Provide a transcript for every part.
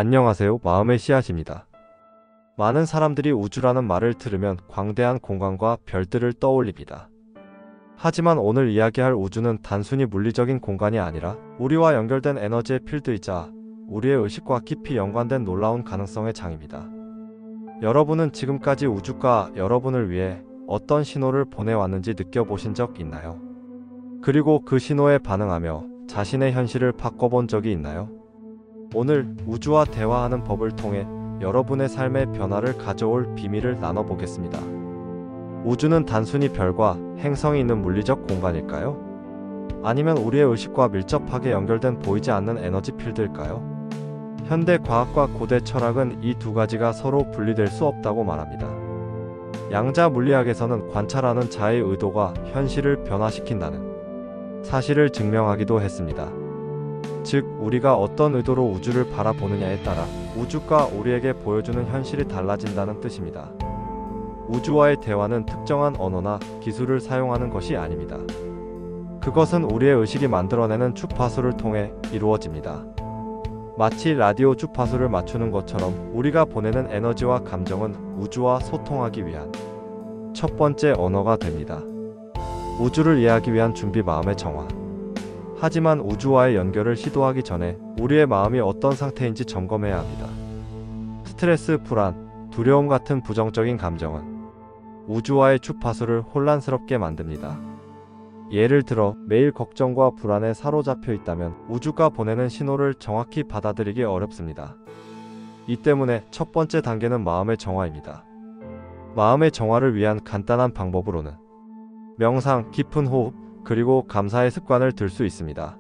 안녕하세요. 마음의 씨앗입니다. 많은 사람들이 우주라는 말을 들으면 광대한 공간과 별들을 떠올립니다. 하지만 오늘 이야기할 우주는 단순히 물리적인 공간이 아니라 우리와 연결된 에너지의 필드이자 우리의 의식과 깊이 연관된 놀라운 가능성의 장입니다. 여러분은 지금까지 우주가 여러분을 위해 어떤 신호를 보내왔는지 느껴보신 적 있나요? 그리고 그 신호에 반응하며 자신의 현실을 바꿔본 적이 있나요? 오늘 우주와 대화하는 법을 통해 여러분의 삶의 변화를 가져올 비밀을 나눠보겠습니다. 우주는 단순히 별과 행성이 있는 물리적 공간일까요? 아니면 우리의 의식과 밀접하게 연결된 보이지 않는 에너지 필드일까요? 현대 과학과 고대 철학은 이 두 가지가 서로 분리될 수 없다고 말합니다. 양자 물리학에서는 관찰하는 자의 의도가 현실을 변화시킨다는 사실을 증명하기도 했습니다. 즉, 우리가 어떤 의도로 우주를 바라보느냐에 따라 우주가 우리에게 보여주는 현실이 달라진다는 뜻입니다. 우주와의 대화는 특정한 언어나 기술을 사용하는 것이 아닙니다. 그것은 우리의 의식이 만들어내는 주파수를 통해 이루어집니다. 마치 라디오 주파수를 맞추는 것처럼 우리가 보내는 에너지와 감정은 우주와 소통하기 위한 첫 번째 언어가 됩니다. 우주를 이해하기 위한 준비, 마음의 정화. 하지만 우주와의 연결을 시도하기 전에 우리의 마음이 어떤 상태인지 점검해야 합니다. 스트레스, 불안, 두려움 같은 부정적인 감정은 우주와의 주파수를 혼란스럽게 만듭니다. 예를 들어 매일 걱정과 불안에 사로잡혀 있다면 우주가 보내는 신호를 정확히 받아들이기 어렵습니다. 이 때문에 첫 번째 단계는 마음의 정화입니다. 마음의 정화를 위한 간단한 방법으로는 명상, 깊은 호흡, 그리고 감사의 습관을 들 수 있습니다.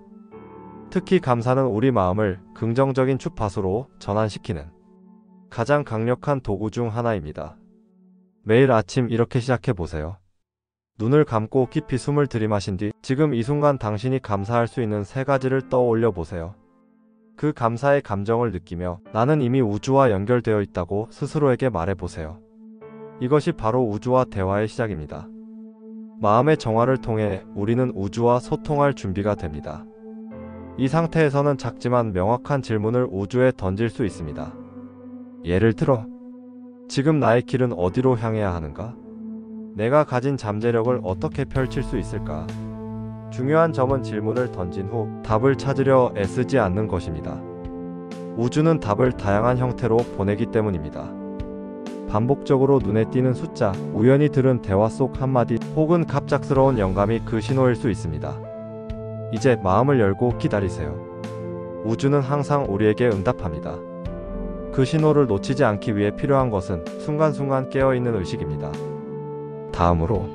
특히 감사는 우리 마음을 긍정적인 주파수로 전환시키는 가장 강력한 도구 중 하나입니다. 매일 아침 이렇게 시작해 보세요. 눈을 감고 깊이 숨을 들이마신 뒤 지금 이 순간 당신이 감사할 수 있는 세 가지를 떠올려 보세요. 그 감사의 감정을 느끼며 나는 이미 우주와 연결되어 있다고 스스로에게 말해 보세요. 이것이 바로 우주와 대화의 시작입니다. 마음의 정화를 통해 우리는 우주와 소통할 준비가 됩니다. 이 상태에서는 작지만 명확한 질문을 우주에 던질 수 있습니다. 예를 들어, 지금 나의 길은 어디로 향해야 하는가? 내가 가진 잠재력을 어떻게 펼칠 수 있을까? 중요한 점은 질문을 던진 후 답을 찾으려 애쓰지 않는 것입니다. 우주는 답을 다양한 형태로 보내기 때문입니다. 반복적으로 눈에 띄는 숫자, 우연히 들은 대화 속 한마디, 혹은 갑작스러운 영감이 그 신호일 수 있습니다. 이제 마음을 열고 기다리세요. 우주는 항상 우리에게 응답합니다. 그 신호를 놓치지 않기 위해 필요한 것은 순간순간 깨어있는 의식입니다. 다음으로,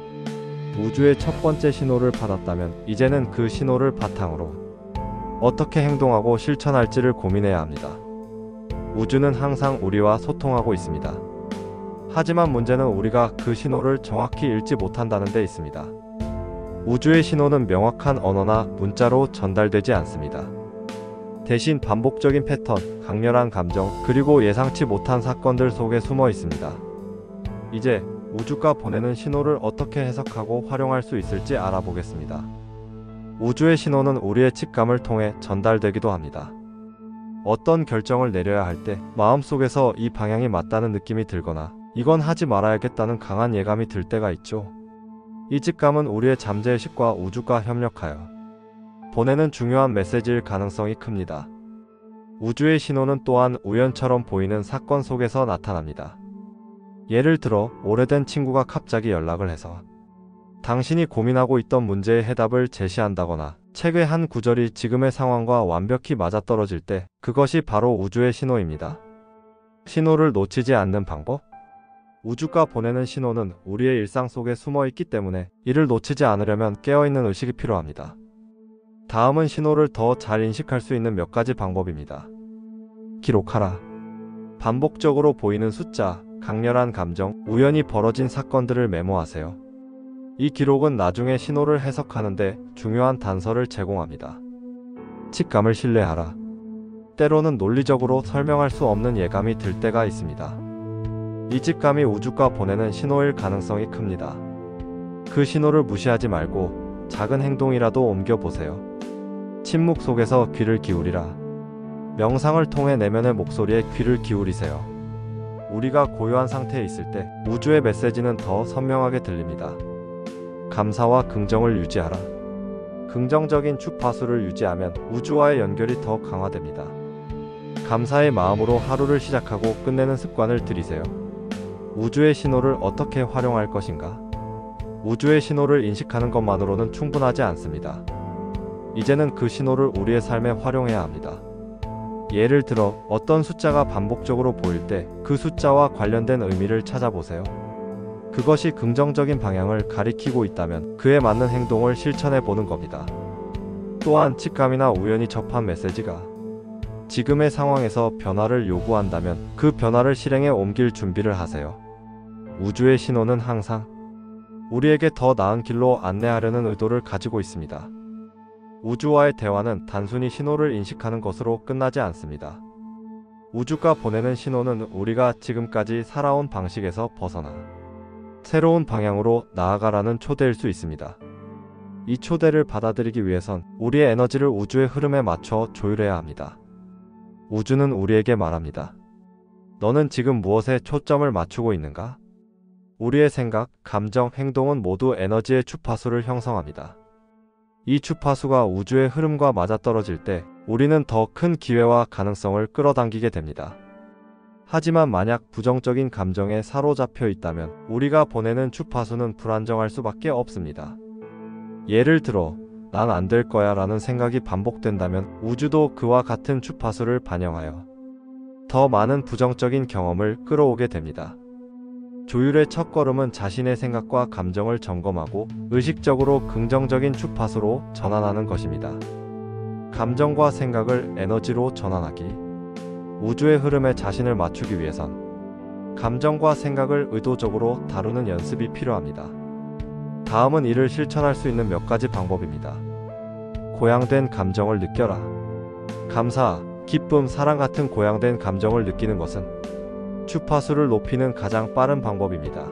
우주의 첫 번째 신호를 받았다면 이제는 그 신호를 바탕으로 어떻게 행동하고 실천할지를 고민해야 합니다. 우주는 항상 우리와 소통하고 있습니다. 하지만 문제는 우리가 그 신호를 정확히 읽지 못한다는 데 있습니다. 우주의 신호는 명확한 언어나 문자로 전달되지 않습니다. 대신 반복적인 패턴, 강렬한 감정, 그리고 예상치 못한 사건들 속에 숨어 있습니다. 이제 우주가 보내는 신호를 어떻게 해석하고 활용할 수 있을지 알아보겠습니다. 우주의 신호는 우리의 직감을 통해 전달되기도 합니다. 어떤 결정을 내려야 할 때 마음속에서 이 방향이 맞다는 느낌이 들거나 이건 하지 말아야겠다는 강한 예감이 들 때가 있죠. 이 직감은 우리의 잠재의식과 우주가 협력하여 보내는 중요한 메시지일 가능성이 큽니다. 우주의 신호는 또한 우연처럼 보이는 사건 속에서 나타납니다. 예를 들어 오래된 친구가 갑자기 연락을 해서 당신이 고민하고 있던 문제의 해답을 제시한다거나 책의 한 구절이 지금의 상황과 완벽히 맞아떨어질 때 그것이 바로 우주의 신호입니다. 신호를 놓치지 않는 방법? 우주가 보내는 신호는 우리의 일상 속에 숨어 있기 때문에 이를 놓치지 않으려면 깨어있는 의식이 필요합니다. 다음은 신호를 더 잘 인식할 수 있는 몇 가지 방법입니다. 기록하라. 반복적으로 보이는 숫자, 강렬한 감정, 우연히 벌어진 사건들을 메모하세요. 이 기록은 나중에 신호를 해석하는데 중요한 단서를 제공합니다. 직감을 신뢰하라. 때로는 논리적으로 설명할 수 없는 예감이 들 때가 있습니다. 이 직감이 우주가 보내는 신호일 가능성이 큽니다. 그 신호를 무시하지 말고 작은 행동이라도 옮겨보세요. 침묵 속에서 귀를 기울이라. 명상을 통해 내면의 목소리에 귀를 기울이세요. 우리가 고요한 상태에 있을 때 우주의 메시지는 더 선명하게 들립니다. 감사와 긍정을 유지하라. 긍정적인 주파수를 유지하면 우주와의 연결이 더 강화됩니다. 감사의 마음으로 하루를 시작하고 끝내는 습관을 들이세요. 우주의 신호를 어떻게 활용할 것인가? 우주의 신호를 인식하는 것만으로는 충분하지 않습니다. 이제는 그 신호를 우리의 삶에 활용해야 합니다. 예를 들어 어떤 숫자가 반복적으로 보일 때 그 숫자와 관련된 의미를 찾아보세요. 그것이 긍정적인 방향을 가리키고 있다면 그에 맞는 행동을 실천해 보는 겁니다. 또한 직감이나 우연히 접한 메시지가 지금의 상황에서 변화를 요구한다면 그 변화를 실행에 옮길 준비를 하세요. 우주의 신호는 항상 우리에게 더 나은 길로 안내하려는 의도를 가지고 있습니다. 우주와의 대화는 단순히 신호를 인식하는 것으로 끝나지 않습니다. 우주가 보내는 신호는 우리가 지금까지 살아온 방식에서 벗어나 새로운 방향으로 나아가라는 초대일 수 있습니다. 이 초대를 받아들이기 위해선 우리의 에너지를 우주의 흐름에 맞춰 조율해야 합니다. 우주는 우리에게 말합니다. 너는 지금 무엇에 초점을 맞추고 있는가? 우리의 생각, 감정, 행동은 모두 에너지의 주파수를 형성합니다. 이 주파수가 우주의 흐름과 맞아떨어질 때 우리는 더 큰 기회와 가능성을 끌어당기게 됩니다. 하지만 만약 부정적인 감정에 사로잡혀 있다면 우리가 보내는 주파수는 불안정할 수밖에 없습니다. 예를 들어 난 안 될 거야 라는 생각이 반복된다면 우주도 그와 같은 주파수를 반영하여 더 많은 부정적인 경험을 끌어오게 됩니다. 조율의 첫걸음은 자신의 생각과 감정을 점검하고 의식적으로 긍정적인 주파수로 전환하는 것입니다. 감정과 생각을 에너지로 전환하기. 우주의 흐름에 자신을 맞추기 위해선 감정과 생각을 의도적으로 다루는 연습이 필요합니다. 다음은 이를 실천할 수 있는 몇 가지 방법입니다. 고양된 감정을 느껴라. 감사, 기쁨, 사랑 같은 고양된 감정을 느끼는 것은 주파수를 높이는 가장 빠른 방법입니다.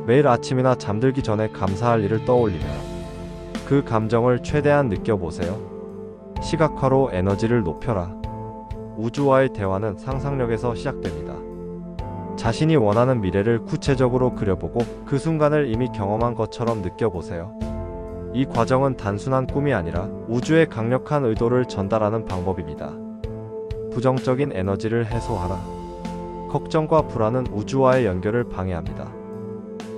매일 아침이나 잠들기 전에 감사할 일을 떠올리며 그 감정을 최대한 느껴보세요. 시각화로 에너지를 높여라. 우주와의 대화는 상상력에서 시작됩니다. 자신이 원하는 미래를 구체적으로 그려보고 그 순간을 이미 경험한 것처럼 느껴보세요. 이 과정은 단순한 꿈이 아니라 우주의 강력한 의도를 전달하는 방법입니다. 부정적인 에너지를 해소하라. 걱정과 불안은 우주와의 연결을 방해합니다.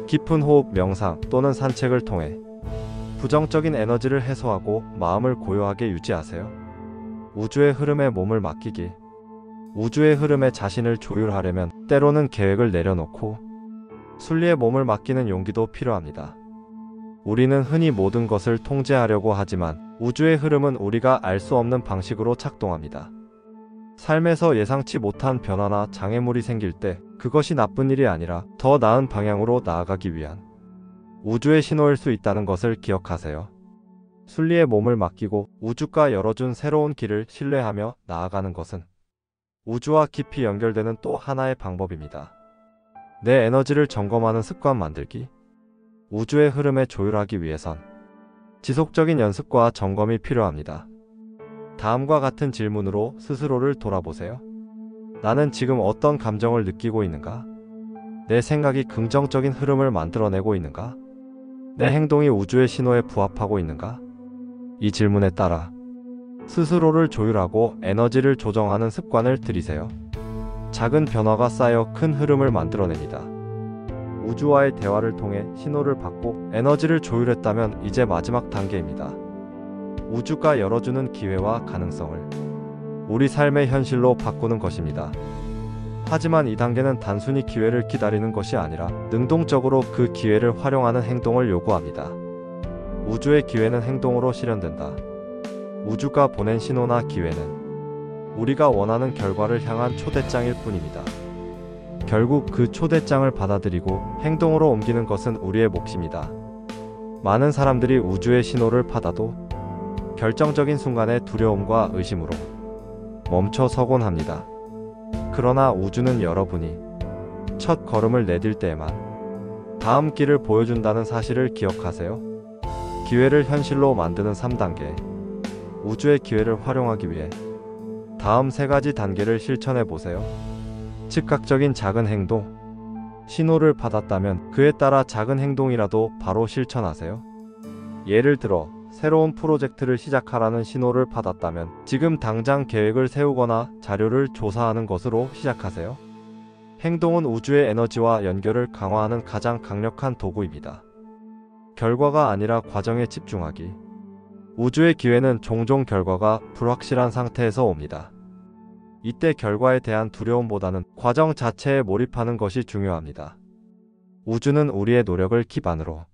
깊은 호흡, 명상 또는 산책을 통해 부정적인 에너지를 해소하고 마음을 고요하게 유지하세요. 우주의 흐름에 몸을 맡기기. 우주의 흐름에 자신을 조율하려면 때로는 계획을 내려놓고 순리에 몸을 맡기는 용기도 필요합니다. 우리는 흔히 모든 것을 통제하려고 하지만 우주의 흐름은 우리가 알 수 없는 방식으로 작동합니다. 삶에서 예상치 못한 변화나 장애물이 생길 때 그것이 나쁜 일이 아니라 더 나은 방향으로 나아가기 위한 우주의 신호일 수 있다는 것을 기억하세요. 순리에 몸을 맡기고 우주가 열어준 새로운 길을 신뢰하며 나아가는 것은 우주와 깊이 연결되는 또 하나의 방법입니다. 내 에너지를 점검하는 습관 만들기. 우주의 흐름에 조율하기 위해선 지속적인 연습과 점검이 필요합니다. 다음과 같은 질문으로 스스로를 돌아보세요. 나는 지금 어떤 감정을 느끼고 있는가? 내 생각이 긍정적인 흐름을 만들어내고 있는가? 내 행동이 우주의 신호에 부합하고 있는가? 이 질문에 따라 스스로를 조율하고 에너지를 조정하는 습관을 들이세요. 작은 변화가 쌓여 큰 흐름을 만들어냅니다. 우주와의 대화를 통해 신호를 받고 에너지를 조율했다면 이제 마지막 단계입니다. 우주가 열어주는 기회와 가능성을 우리 삶의 현실로 바꾸는 것입니다. 하지만 이 단계는 단순히 기회를 기다리는 것이 아니라 능동적으로 그 기회를 활용하는 행동을 요구합니다. 우주의 기회는 행동으로 실현된다. 우주가 보낸 신호나 기회는 우리가 원하는 결과를 향한 초대장일 뿐입니다. 결국 그 초대장을 받아들이고 행동으로 옮기는 것은 우리의 몫입니다. 많은 사람들이 우주의 신호를 받아도 결정적인 순간에 두려움과 의심으로 멈춰 서곤 합니다. 그러나 우주는 여러분이 첫 걸음을 내딜 때에만 다음 길을 보여준다는 사실을 기억하세요. 기회를 현실로 만드는 3단계. 우주의 기회를 활용하기 위해 다음 세 가지 단계를 실천해 보세요. 즉각적인 작은 행동. 신호를 받았다면 그에 따라 작은 행동이라도 바로 실천하세요. 예를 들어 새로운 프로젝트를 시작하라는 신호를 받았다면 지금 당장 계획을 세우거나 자료를 조사하는 것으로 시작하세요. 행동은 우주의 에너지와 연결을 강화하는 가장 강력한 도구입니다. 결과가 아니라 과정에 집중하기. 우주의 기회는 종종 결과가 불확실한 상태에서 옵니다. 이때 결과에 대한 두려움보다는 과정 자체에 몰입하는 것이 중요합니다. 우주는 우리의 노력을 기반으로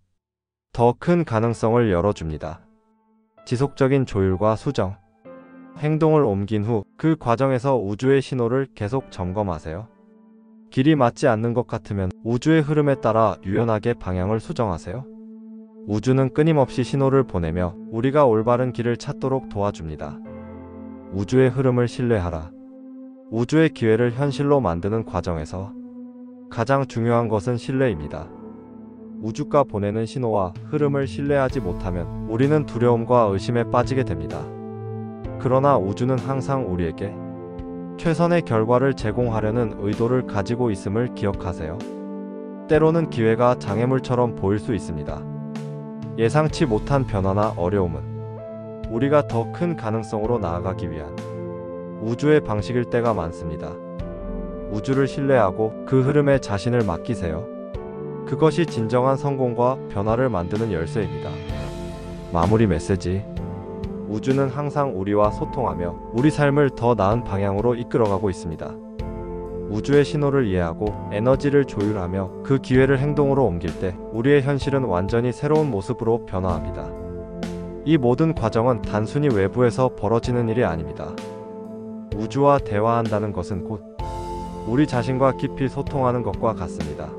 더 큰 가능성을 열어줍니다. 지속적인 조율과 수정. 행동을 옮긴 후 그 과정에서 우주의 신호를 계속 점검하세요. 길이 맞지 않는 것 같으면 우주의 흐름에 따라 유연하게 방향을 수정하세요. 우주는 끊임없이 신호를 보내며 우리가 올바른 길을 찾도록 도와줍니다. 우주의 흐름을 신뢰하라. 우주의 기회를 현실로 만드는 과정에서 가장 중요한 것은 신뢰입니다. 우주가 보내는 신호와 흐름을 신뢰하지 못하면 우리는 두려움과 의심에 빠지게 됩니다. 그러나 우주는 항상 우리에게 최선의 결과를 제공하려는 의도를 가지고 있음을 기억하세요. 때로는 기회가 장애물처럼 보일 수 있습니다. 예상치 못한 변화나 어려움은 우리가 더 큰 가능성으로 나아가기 위한 우주의 방식일 때가 많습니다. 우주를 신뢰하고 그 흐름에 자신을 맡기세요. 그것이 진정한 성공과 변화를 만드는 열쇠입니다. 마무리 메시지. 우주는 항상 우리와 소통하며 우리 삶을 더 나은 방향으로 이끌어가고 있습니다. 우주의 신호를 이해하고 에너지를 조율하며 그 기회를 행동으로 옮길 때 우리의 현실은 완전히 새로운 모습으로 변화합니다. 이 모든 과정은 단순히 외부에서 벌어지는 일이 아닙니다. 우주와 대화한다는 것은 곧 우리 자신과 깊이 소통하는 것과 같습니다.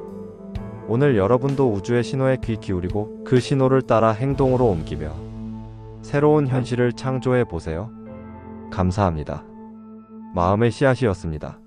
오늘 여러분도 우주의 신호에 귀 기울이고 그 신호를 따라 행동으로 옮기며 새로운 현실을 창조해 보세요. 감사합니다. 마음의 씨앗이었습니다.